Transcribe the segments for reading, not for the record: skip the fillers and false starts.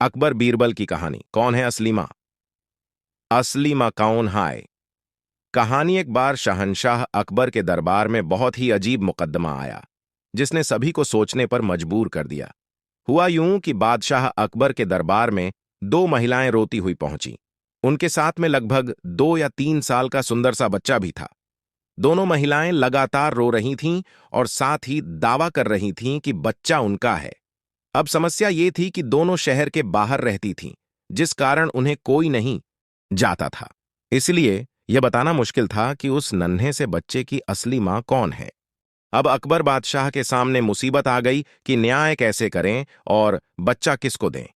अकबर बीरबल की कहानी। कौन है असली मां? असली मां कौन है? कहानी। एक बार शहंशाह अकबर के दरबार में बहुत ही अजीब मुकद्दमा आया, जिसने सभी को सोचने पर मजबूर कर दिया। हुआ यूं कि बादशाह अकबर के दरबार में दो महिलाएं रोती हुई पहुंची। उनके साथ में लगभग 2 या 3 साल का सुंदर सा बच्चा भी था। दोनों महिलाएं लगातार रो रही थीं और साथ ही दावा कर रही थीं कि बच्चा उनका है। अब समस्या ये थी कि दोनों शहर के बाहर रहती थीं, जिस कारण उन्हें कोई नहीं जाता था। इसलिए यह बताना मुश्किल था कि उस नन्हे से बच्चे की असली मां कौन है। अब अकबर बादशाह के सामने मुसीबत आ गई कि न्याय कैसे करें और बच्चा किसको दें।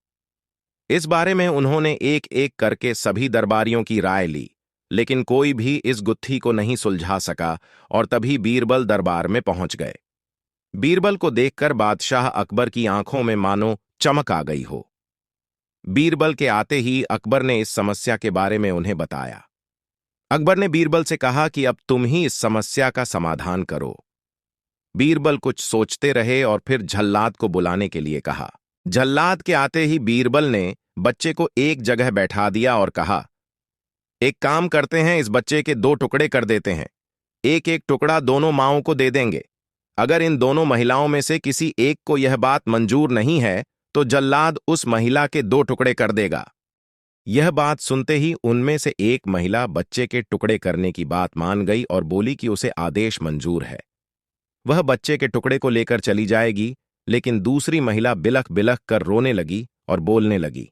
इस बारे में उन्होंने एक एक करके सभी दरबारियों की राय ली, लेकिन कोई भी इस गुत्थी को नहीं सुलझा सका। और तभी बीरबल दरबार में पहुंच गए। बीरबल को देखकर बादशाह अकबर की आंखों में मानो चमक आ गई हो। बीरबल के आते ही अकबर ने इस समस्या के बारे में उन्हें बताया। अकबर ने बीरबल से कहा कि अब तुम ही इस समस्या का समाधान करो। बीरबल कुछ सोचते रहे और फिर जल्लाद को बुलाने के लिए कहा। जल्लाद के आते ही बीरबल ने बच्चे को एक जगह बैठा दिया और कहा, एक काम करते हैं, इस बच्चे के 2 टुकड़े कर देते हैं। एक एक टुकड़ा दोनों माओं को दे देंगे। अगर इन दोनों महिलाओं में से किसी एक को यह बात मंजूर नहीं है तो जल्लाद उस महिला के 2 टुकड़े कर देगा। यह बात सुनते ही उनमें से एक महिला बच्चे के टुकड़े करने की बात मान गई और बोली कि उसे आदेश मंजूर है। वह बच्चे के टुकड़े को लेकर चली जाएगी, लेकिन दूसरी महिला बिलख बिलख कर रोने लगी और बोलने लगी,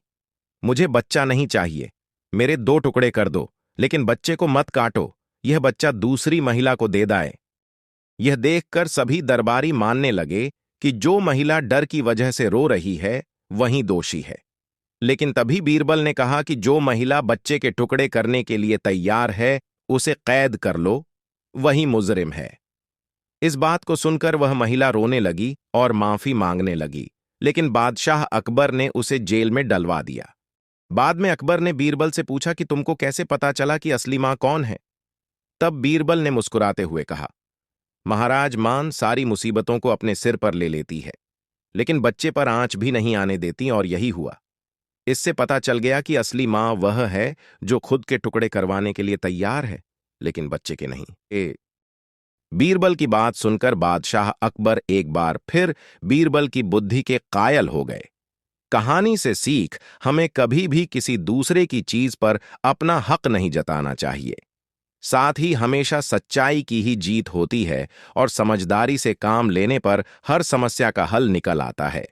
मुझे बच्चा नहीं चाहिए, मेरे 2 टुकड़े कर दो, लेकिन बच्चे को मत काटो, यह बच्चा दूसरी महिला को दे दाए। यह देखकर सभी दरबारी मानने लगे कि जो महिला डर की वजह से रो रही है वही दोषी है। लेकिन तभी बीरबल ने कहा कि जो महिला बच्चे के टुकड़े करने के लिए तैयार है उसे कैद कर लो, वही मुजरिम है। इस बात को सुनकर वह महिला रोने लगी और माफी मांगने लगी, लेकिन बादशाह अकबर ने उसे जेल में डलवा दिया। बाद में अकबर ने बीरबल से पूछा कि तुमको कैसे पता चला कि असली मां कौन है? तब बीरबल ने मुस्कुराते हुए कहा, महाराज, मां सारी मुसीबतों को अपने सिर पर ले लेती है, लेकिन बच्चे पर आंच भी नहीं आने देती, और यही हुआ। इससे पता चल गया कि असली मां वह है जो खुद के टुकड़े करवाने के लिए तैयार है, लेकिन बच्चे के नहीं। बीरबल की बात सुनकर बादशाह अकबर एक बार फिर बीरबल की बुद्धि के कायल हो गए। कहानी से सीख, हमें कभी भी किसी दूसरे की चीज पर अपना हक नहीं जताना चाहिए। साथ ही हमेशा सच्चाई की ही जीत होती है और समझदारी से काम लेने पर हर समस्या का हल निकल आता है।